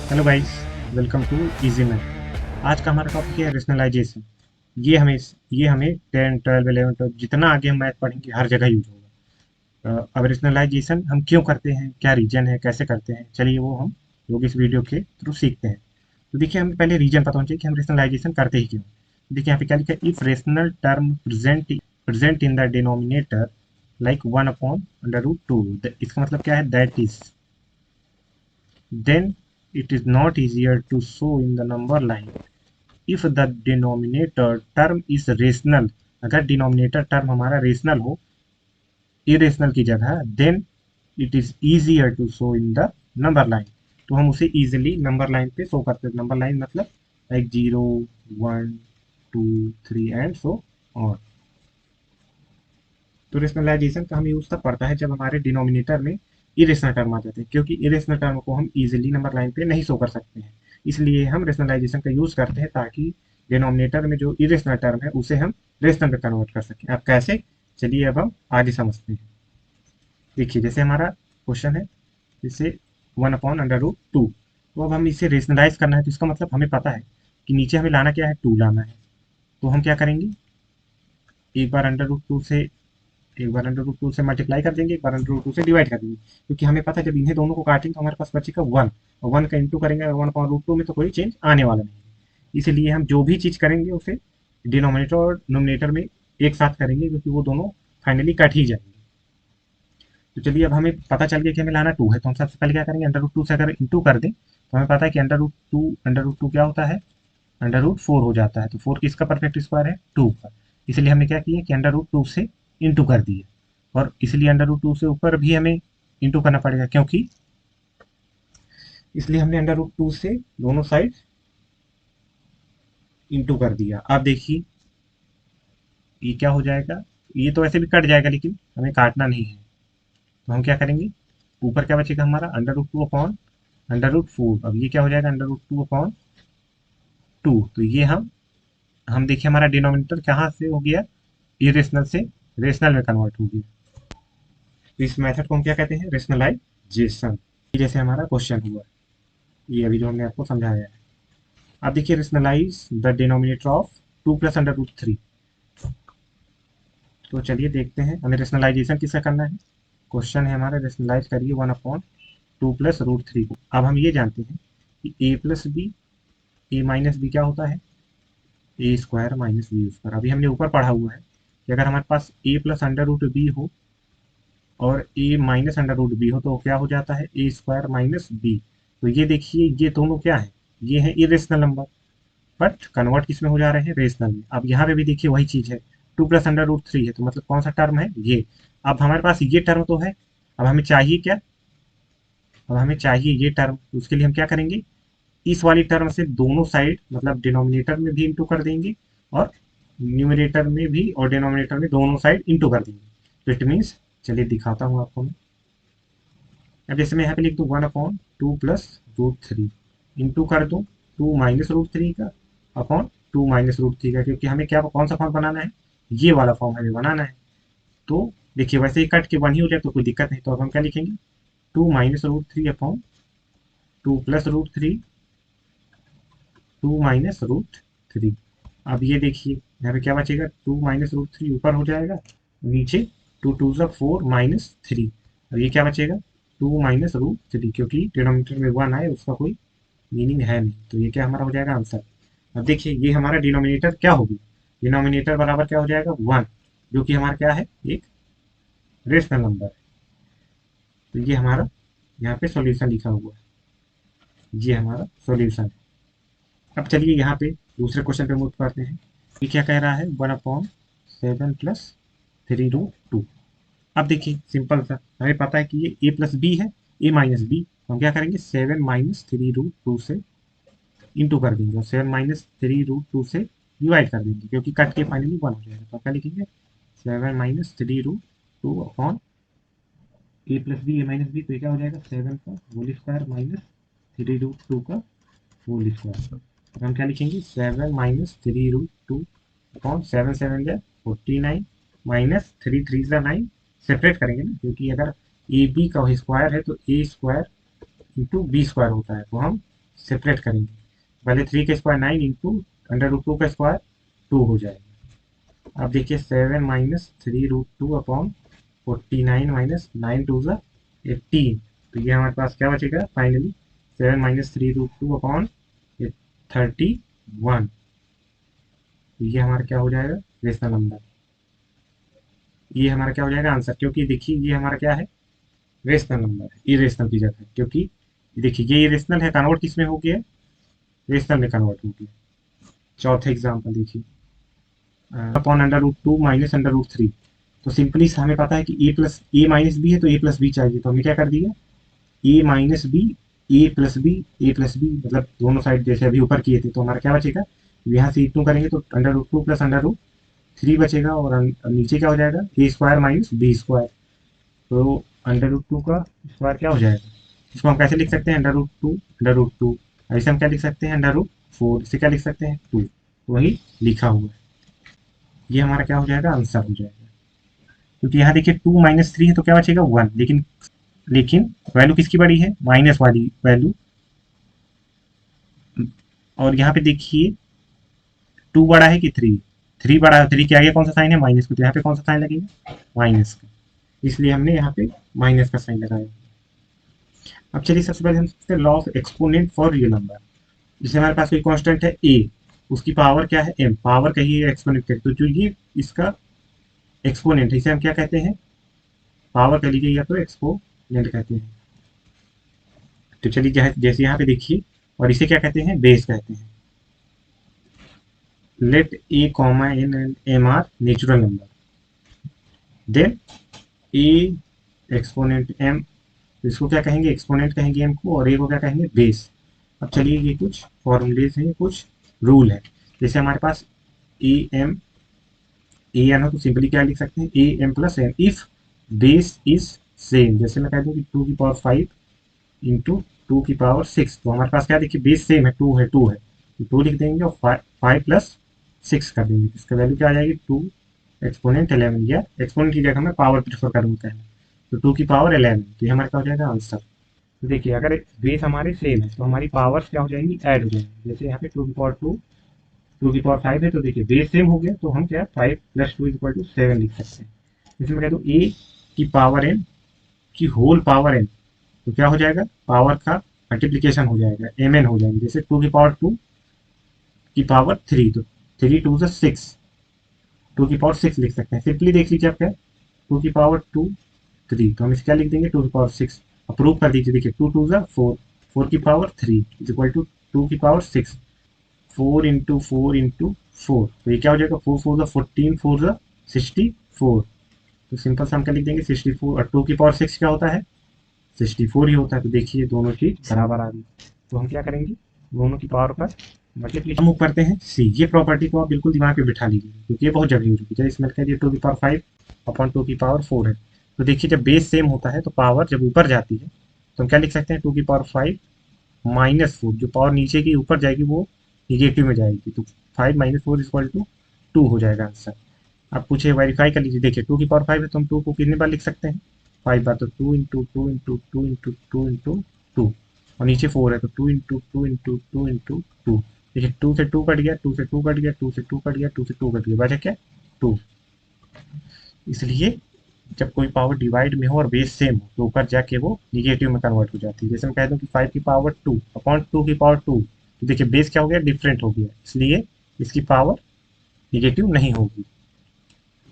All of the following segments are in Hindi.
Hello guys, welcome to easy math. आज का हमारा टॉपिक है रेशनलाइजेशन। ये हमें 10 12 11 12 जितना आगे हम मैथ पढ़ेंगे हर जगह यूज होगा। अब रेशनलाइजेशन हम क्यों करते हैं, क्या रीजन है, कैसे करते हैं, चलिए वो हम लोग इस वीडियो के थ्रू सीखते हैं। तो देखिए, हमें पहले रीजन पता होना चाहिए कि हम रेशनलाइजेशन करते ही क्यों। देखिए यहाँ पे क्या लिखा है, if rational term present in the denominator like 1/√2। इसका मतलब क्या है, that is then it is not easier to show in the number line if the denominator term is rational। अगर डिनोमिनेटर टर्म हमारा रेशनल हो, इरेशनल की जगह, then it is easier to show in the number line. तो हम उसे इजीली नंबर लाइन पे शो करते हैं। नंबर लाइन मतलब लाइक 0 1 2 3 एंड सो ऑन। तो रेशनलाइजेशन का हमें यूज तब पड़ता है जब हमारे डिनोमिनेटर में इरेशनल टर्म आ जाते हैं, क्योंकि इरेशनल टर्म को हम इजीली नंबर लाइन पे नहीं शो कर सकते हैं। इसलिए हम रेशनलाइजेशन का यूज करते हैं ताकि डिनोमिनेटर में जो इरेशनल टर्म है उसे हम रेशनल में कन्वर्ट कर सकें। अब कैसे, चलिए अब हम आगे समझते हैं। देखिए जैसे हमारा क्वेश्चन है, जैसे 1/√2। तो अब हम इसे रेशनलाइज करना है, तो इसका मतलब हमें पता है कि नीचे हमें लाना क्या है, 2 लाना है। तो हम क्या करेंगे, एक बार अंडर रूट से एक बार अंडर रूट टू से मल्टीप्लाई कर देंगे, एक बार अंडर रूट टू से डिवाइड कर देंगे, क्योंकि हमें पता है जब इन्हें दोनों को काटेंगे तो हमारे पास बचेगा 1, और 1 का इंटू करेंगे 1/√2 में तो कोई चेंज आने वाला नहीं है। इसलिए हम जो भी चीज़ करेंगे उसे डिनोमिनेटर और नोमिनेटर में एक साथ करेंगे, क्योंकि वो दोनों फाइनली कट ही जाएंगे। तो चलिए, अब हमें पता चल गया कि हमें लाना 2 है, तो हम सबसे पहले क्या करेंगे, अंडर रूट 2 से अगर इंटू कर दें तो हमें पता है कि अंडर रूट टू क्या होता है, अंडर रूट 4 हो जाता है। तो 4 किसका परफेक्ट स्क्वायर है, 2 का। इसलिए हमने क्या किया कि अंडर रूट 2 से इंटू कर दिए, और इसलिए अंडर रूट 2 से ऊपर भी हमें इंटू करना पड़ेगा, क्योंकि इसलिए हमने अंडर रूट 2 से दोनों साइड इंटू कर दिया। अब देखिए ये क्या हो जाएगा, ये तो ऐसे भी कट जाएगा लेकिन हमें काटना नहीं है। तो हम क्या करेंगे, ऊपर क्या बचेगा हमारा, under root 2 upon under root 4। अब ये क्या हो जाएगा, अंडर रूट 2 अपॉन 2। तो ये हम देखिए हमारा डिनोमिनेटर कहाँ से हो गया, इरेशनल से रेशनल में कन्वर्ट हो गया। तो इस मेथड को हम क्या कहते हैं, रेशनलाइजेशन। जैसे हमारा क्वेश्चन हुआ, ये अभी जो हमने आपको समझाया है। अब देखिए, rationalize the denominator of 2 + under root 3। तो चलिए देखते हैं हमें रेशनलाइजेशन किसका करना है। क्वेश्चन है हमारा, रेशनलाइज करिए 1/2 + √3 को। अब हम ये जानते हैं कि a क्या होता है, a² - b²। अभी हमने ऊपर पढ़ा हुआ है कि अगर हमारे पास a+√b हो और a-√b हो तो क्या हो जाता है, a² - b। तो ये देखिए, ये दोनों क्या है, ये है इरेशनल नंबर, बट कन्वर्ट किस में हो जा रहे हैं, रेशनल में। अब यहाँ पे भी देखिए वही चीज है, 2 + अंडर रूट 3 है, तो मतलब कौन सा टर्म है, ये। अब हमारे पास ये टर्म तो है, अब हमें चाहिए क्या, अब हमें चाहिए ये टर्म। उसके लिए हम क्या करेंगे, इस वाली टर्म से दोनों साइड मतलब डिनोमिनेटर में भी इंटू कर देंगे, और न्यूमिनेटर में भी और डिनोमिनेटर में दोनों साइड इंटू कर देंगे। तो इट मीन्स, चलिए दिखाता हूँ आपको मैं। अब जैसे मैं यहाँ पे लिख दूँ 1/2 + √3 इंटू कर दूँ 2 - √3 का अपॉन 2 - √3 का, क्योंकि हमें क्या, कौन सा फॉर्म बनाना है, ये वाला फॉर्म हमें बनाना है। तो देखिए वैसे ही कट के 1 ही हो जाए तो कोई दिक्कत नहीं। तो अब हम क्या लिखेंगे, 2 - √3 अपॉन 2 + √3, 2 - √3। अब ये देखिए यहाँ पे क्या बचेगा, 2 - √3 ऊपर हो जाएगा, नीचे 2 × 2 = 4 - 3। अब ये क्या बचेगा, 2 - √3, क्योंकि डिनोमिनेटर में 1 आए उसका कोई मीनिंग है नहीं। तो ये क्या हमारा हो जाएगा आंसर। अब देखिए ये हमारा डिनोमिनेटर क्या होगी, डिनोमिनेटर बराबर क्या हो जाएगा, 1, जो कि हमारा क्या है, एक रेशनल नंबर है। तो ये हमारा यहाँ पे सॉल्यूशन लिखा हुआ है, ये हमारा सॉल्यूशन है। अब चलिए यहाँ पे दूसरे क्वेश्चन पे मूव करते हैं। ये क्या कह रहा है, 1/7 + 3√2। अब देखिए सिंपल सा, हमें पता है कि ये a+b है, a-b। तो हम क्या करेंगे, 7 - 3√2 से इंटू कर देंगे, और 7 - 3√2 से डिवाइड कर देंगे, क्योंकि कट के फाइनली 1 हो जाएगा। तो क्या लिखेंगे, 7 - 3√2 अपॉन a+b, तो ये क्या हो जाएगा, 7 का होल स्क्वायर माइनस 3√2 का होल स्क्वायर। तो हम क्या लिखेंगे, 7 - 3√2 अपॉन 7 7 = 49 माइनस 3 3 = 9। सेपरेट करेंगे ना, क्योंकि अगर ए बी का स्क्वायर है तो a² × b² होता है, तो हम सेपरेट करेंगे। पहले 3 का स्क्वायर 9 इंटू √2 का स्क्वायर 2 हो जाएगा। अब देखिए 7 माइनस 3√2 अपॉन 49 माइनस 9 2 18। तो ये हमारे पास क्या बचेगा फाइनली 7 माइनस 3√2 अपॉन 31। तो ये हमारा क्या हो जाएगा रेशनल नंबर। ये हमारा क्या हो जाएगा आंसर, क्योंकि देखिए ये हमारा क्या है रेशनल नंबर है, इरेशनल की जगह, क्योंकि देखिए ये इरेशनल है, कन्वर्ट किस में हो गया, रेशनल में कन्वर्ट हो गया। चौथे एग्जाम्पल देखिए अपॉन √2 माइनस √3। तो सिंपली हमें पता है कि ए प्लस ए माइनस बी है तो ए प्लस बी चाहिए, तो हमने क्या कर दिया ए माइनस बी ए प्लस बी ए प्लस बी, मतलब दोनों साइड जैसे अभी ऊपर किए थे। तो हमारा क्या बचेगा, यहाँ से टू करेंगे तो √2 प्लस √3 बचेगा, और नीचे क्या हो जाएगा ए स्क्वायर माइनस बी स्क्वायर। तो √2 का स्क्वायर क्या हो जाएगा, इसको हम कैसे लिख सकते हैं √2 ऐसे हम क्या लिख सकते हैं √4, इसे क्या लिख सकते हैं 2। तो वही लिखा हुआ है, ये हमारा क्या हो जाएगा आंसर हो जाएगा। क्योंकि यहाँ देखिए 2 माइनस 3 है तो क्या बचेगा 1, लेकिन लेकिन वैल्यू किसकी बड़ी है माइनस वाली वैल्यू। और यहाँ पे देखिए 2 बड़ा है कि 3, 3 बड़ा है, 3 के आगे कौन सा साइन है माइनस का, तो यहाँ पे कौन सा साइन लगेगा माइनस का, इसलिए हमने यहाँ पे माइनस का साइन लगाया। अब चलिए सबसे पहले हम सकते हैं law of exponent for real number. जैसे हमारे पास कोई कांस्टेंट है ए, उसकी पावर क्या है m, पावर कहिए एक्सपोनेंट कहिए, तो जो ये इसका एक्सपोनेंट है इसे हम क्या कहते हैं पावर कह लीजिए या तो एक्सपोनेंट कहते हैं। तो चलिए जैसे यहाँ पे देखिए, और इसे क्या कहते हैं बेस कहते हैं। Let a comma n and m are natural number, then a exponent m, इसको क्या कहेंगे एक्सपोनेंट कहेंगे एम को, और ए को क्या कहेंगे बेस। अब चलिए ये कुछ फॉर्मूलेज हैं, कुछ रूल है। जैसे हमारे पास ए एम ए एन हो तो सिंपली क्या लिख सकते हैं a m plus n if base is same. जैसे मैं कह दूँ कि 2 की पावर 5 इंटू 2 की पावर 6, तो हमारे पास क्या देखिए बेस सेम है 2 है 2 है, तो 2 लिख देंगे और 5 प्लस 6 कर देंगे, इसका वैल्यू क्या आ जाएगी 2 एक्सपोनेंट 11, या एक्सपोनेंट की जगह मैं पावर प्रेफर करूँगा कहना, तो 2 की पावर 11, तो ये हमारा क्या हो जाएगा आंसर। तो देखिए अगर बेस हमारे सेम है तो हमारी पावर्स क्या हो जाएंगी ऐड हो जाएंगी। जैसे यहाँ पे 2 की पावर 5 है, तो देखिए बेस सेम हो गया, तो हम क्या 5 प्लस 2 इक्वल टू 7 लिख सकते हैं। इसमें कह दो ए की पावर एन की होल पावर एन, तो क्या हो जाएगा पावर का मल्टीप्लीकेशन हो जाएगा एम एन हो जाएंगे। जैसे 2 की पावर 2 की पावर 3, तो 3 2 6, 2 की पावर 6 लिख सकते हैं। सिंपली देख लीजिए आप क्या 2 की पावर 2 3, तो हम इसे क्या लिख देंगे 2 की पावर 6। अप्रूव कर दीजिए, देखिए 2 2 4, 4 की पावर 3 इज इक्वल टू 2 की पावर 6, 4 इंटू 4 इंटू 4, तो ये क्या हो जाएगा 4 4 14, 4 64। तो सिंपल सा हम क्या लिख देंगे 64, और 2 की पावर 6 क्या होता है 64 ही होता है। तो देखिए दोनों चीज बराबर आ गई, तो हम क्या करेंगे दोनों की पावर का मल्टीप्लिकेशन मूव करते हैं सी। ये प्रॉपर्टी को आप बिल्कुल दिमाग में बिठा लीजिए, क्योंकि ये बहुत जरूरी हो चुकी है। इसमें कह दिए 2 की पावर 5 अपॉन 2 की पावर 4 है। तो देखिए जब बेस सेम होता है तो पावर जब ऊपर जाती है तो हम क्या लिख सकते हैं 2 की पावर 5 -4, जो पावर नीचे की ऊपर जाएगी वो निगेटिव में जाएगी, तो 5 - 4 इक्वल टू 2 हो जाएगा आंसर। आप पूछे वेरीफाई कर लीजिए, देखिए 2 की पावर 5 है तो हम 2 को कितने बार लिख सकते हैं 5 बार, तो 2 इंटू 2 इंटू 2 इंटू 2 इंटू 2, और नीचे 4 है तो 2 इंटू 2 इंटू 2 इंटू 2। देखिए 2 से 2 कट गया, 2 से 2 कट गया, 2 से 2 कट गया, 2 से 2 कट गया, बचा क्या 2। इसलिए जब कोई पावर डिवाइड में हो और बेस सेम हो तो ऊपर जाके वो निगेटिव में कन्वर्ट हो जाती है। जैसे मैं कह दूं कि 5 की पावर 2 अपॉन 2 की पावर 2, तो देखिए बेस क्या हो गया डिफरेंट हो गया, इसलिए इसकी पावर निगेटिव नहीं होगी।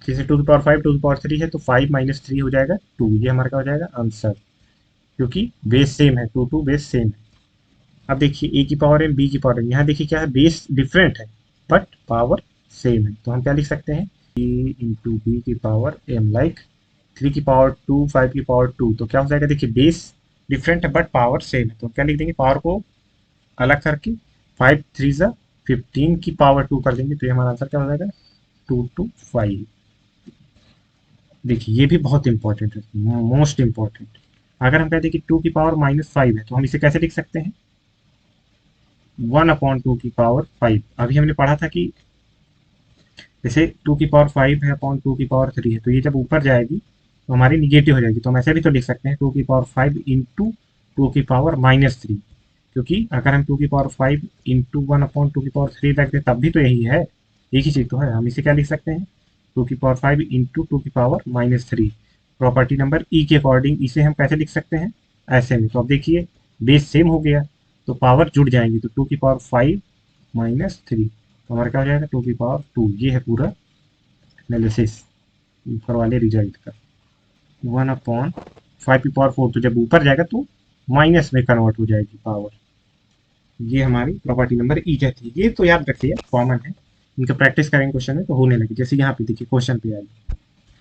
जैसे 2 की पावर 5 2 की पावर 3 है तो 5 - 3 हो जाएगा 2, ये हमारा क्या हो जाएगा आंसर, क्योंकि बेस सेम है 2 2 बेस सेम है। अब देखिए ए की पावर एम बी की पावर एम, यहाँ देखिए क्या है बेस डिफरेंट है बट पावर सेम है, तो हम क्या लिख सकते हैं ए इंटू बी की पावर एम, लाइक 3 की पावर 2 5 की पावर 2, तो क्या हो जाएगा देखिए बेस डिफरेंट है बट पावर सेम है, तो क्या लिख देंगे पावर को अलग करके 5 3 15 की पावर 2 कर देंगे, तो ये हमारा आंसर क्या हो जाएगा 2 to 5। देखिए ये भी बहुत इंपॉर्टेंट है, मोस्ट इंपॉर्टेंट। अगर हम कहते हैं कि 2 की पावर -5 है तो हम इसे कैसे लिख सकते हैं 1/2 की पावर 5। अभी हमने पढ़ा था कि जैसे 2 की पावर 5 है अपॉन 2 की पावर 3 है, तो ये जब ऊपर जाएगी तो हमारी निगेटिव हो जाएगी, तो हम ऐसे भी तो लिख सकते हैं 2 की पावर 5 इंटू 2 की पावर -3, क्योंकि अगर हम 2 की पावर 5 इंटू 1/2 की पावर 3 रख दें तब भी तो यही है, एक ही चीज़ तो है। हम इसे क्या लिख सकते हैं, 2 की पावर 5 इंटू 2 की पावर -3। प्रॉपर्टी नंबर ई के अकॉर्डिंग इसे हम कैसे लिख सकते हैं, ऐसे में। तो अब देखिए बेस सेम हो गया तो पावर जुड़ जाएंगी, तो 2 की पावर 5 - 3 तो हमारा क्या हो जाएगा 2 की पावर 2। ये है पूरा एनालिसिस ऊपर वाले रिजल्ट का। 1/5 की पावर 4 तो जब ऊपर जाएगा तो माइनस में कन्वर्ट हो जाएगी पावर। ये हमारी प्रॉपर्टी नंबर ई कहती है। ये तो याद रखिए, कॉमन है, इनका प्रैक्टिस करेंगे क्वेश्चन में तो होने लगे। जैसे यहाँ पे देखिए क्वेश्चन पे आइए,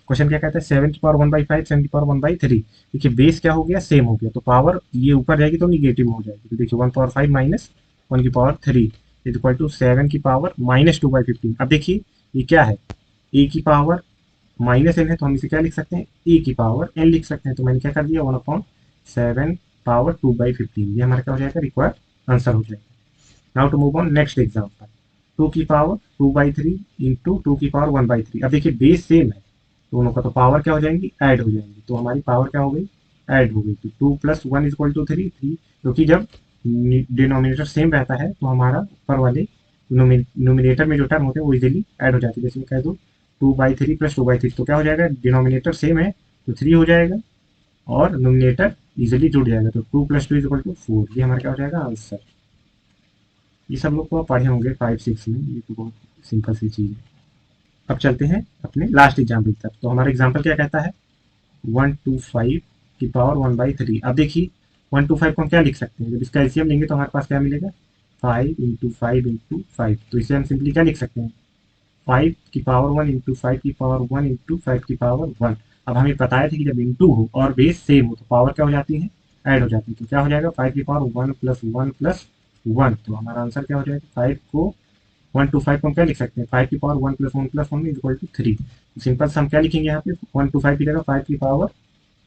क्वेश्चन क्या कहता है, 7 की पावर 1/5 7 की पावर 1/3। देखिए बेस क्या हो गया, सेम हो गया, तो पावर ये ऊपर जाएगी तो निगेटिव में हो जाएगी। तो देखिए 1/5 माइनस 1/3 इज इक्वल टू 7 की पावर -2/15। अब देखिए ये क्या है, ए की पावर -n है तो हम इसे क्या लिख सकते हैं, ए की पावर n लिख सकते हैं। तो मैंने क्या कर दिया, 1/7 पावर 2/15। ये हमारा क्या हो जाएगा, रिक्वायर्ड आंसर हो जाएगा। Now to move on next example, 2 की पावर 2/3 इंटू 2 की पावर 1/3। अब देखिए बेस सेम है दोनों का, तो पावर क्या हो जाएंगी, ऐड हो जाएंगी। तो हमारी पावर क्या हो गई, ऐड हो गई। तो 2 + 1 = 3 थ्री, क्योंकि जब डिनोमिनेटर सेम रहता है तो हमारा ऊपर वाले नोमिनेटर में जो टर्म होते हैं वो इजीली ऐड हो जाती है। जैसे मैं कह दूँ 2/3 + 2/3 तो क्या हो जाएगा, डिनोमिनेटर सेम है तो 3 हो जाएगा और नोमिनेटर इजीली जुड़ जाएगा। तो 2 + 2 = 4। ये हमारा क्या हो जाएगा, आंसर। ये सब लोग तो पढ़े होंगे 5 6 में, ये तो बहुत सिंपल सी चीज़ है। अब चलते हैं अपने लास्ट एग्जाम्पल तक। तो हमारा एग्जाम्पल क्या कहता है, 125 की पावर 1/3। अब देखिए 125 को हम क्या लिख सकते हैं, जब इसका एलसीएम लेंगे तो हमारे पास क्या मिलेगा, 5 × 5 × 5। तो इसे हम सिंपली क्या लिख सकते हैं, 5 की पावर 1 × 5 की पावर 1 × 5 की पावर 1। अब हमें बताया था कि जब इंटू हो और बेस सेम हो तो पावर क्या हो जाती है, ऐड हो जाती है। तो क्या हो जाएगा, 5 की पावर 1 + 1 + 1। तो हमारा आंसर क्या हो जाएगा, 1 to 5 को हम क्या लिख सकते हैं, 5 की पावर 1 + 1 + 1 = 3। सिंपल से हम क्या लिखेंगे यहाँ पे, 1 to 5 की जगह 5 की पावर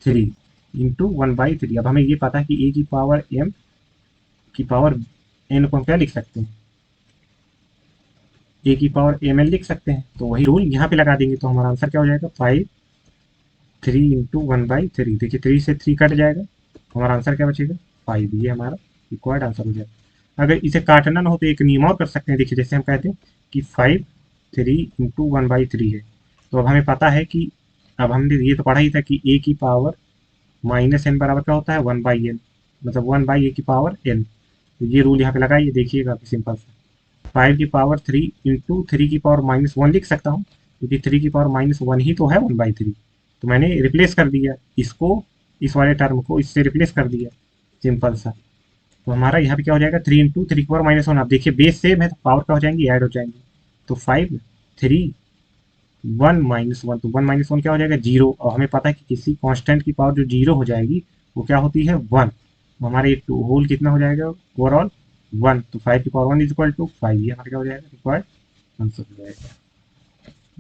3 इंटू 1/3। अब हमें ये पता है कि ए की पावर m की पावर n को हम क्या लिख सकते हैं, ए की पावर mn लिख सकते हैं। तो वही रूल यहाँ पे लगा देंगे तो हमारा आंसर क्या हो जाएगा, 3 इंटू 1/3। देखिए 3 से 3 कट जाएगा, हमारा आंसर क्या बचेगा, 5। ये हमारा रिक्वायर्ड आंसर हो जाएगा। अगर इसे काटना ना हो तो एक नियम और कर सकते हैं। देखिए जैसे हम कहते हैं कि 5 3 इंटू 1/3 है, तो अब हमें पता है कि, अब हमने ये तो पढ़ा ही था कि ए की पावर -n बराबर क्या होता है, 1/n, मतलब 1/a की पावर n। तो ये रूल यहाँ पे लगाइए, देखिएगा सिंपल सा। 5 की पावर 3 इंटू 3 की पावर -1 लिख सकता हूँ, क्योंकि 3 की पावर -1 ही तो है 1/3। तो मैंने रिप्लेस कर दिया इसको, इस वाले टर्म को इससे रिप्लेस कर दिया, सिंपल सा। तो हमारा यहाँ पे क्या हो जाएगा, 3 इंटू 3 की पावर -1। आप देखिए बेस सेम है तो पावर क्या हो जाएंगी, ऐड हो जाएंगी। तो 5 3 1 -1, तो 1 - 1 क्या हो जाएगा, 0। और हमें पता है कि किसी कांस्टेंट की पावर जो 0 हो जाएगी वो क्या होती है, 1। तो हमारे एक होल कितना हो जाएगा, ओवरऑल 1। तो 5 की पावर 1 = 5। ये हमारा क्या हो जाएगा, रिक्वायर्ड आंसर हो जाएगा।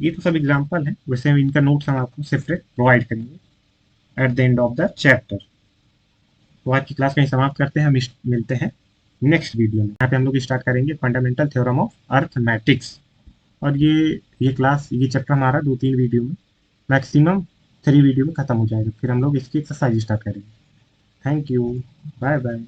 ये तो सब एग्जाम्पल है, वैसे हम इनका नोट्स हम आपको सेपरेट प्रोवाइड करेंगे at the end of the chapter. तो आज की क्लास में समाप्त करते हैं, हम मिलते हैं नेक्स्ट वीडियो में। यहाँ पे हम लोग स्टार्ट करेंगे फंडामेंटल थ्योरम ऑफ अर्थमेटिक्स। और ये क्लास, ये चैप्टर हमारा 2 3 वीडियो में, मैक्सिमम 3 वीडियो में खत्म हो जाएगा। फिर हम लोग इसकी एक्सरसाइज स्टार्ट करेंगे। Thank you, bye bye.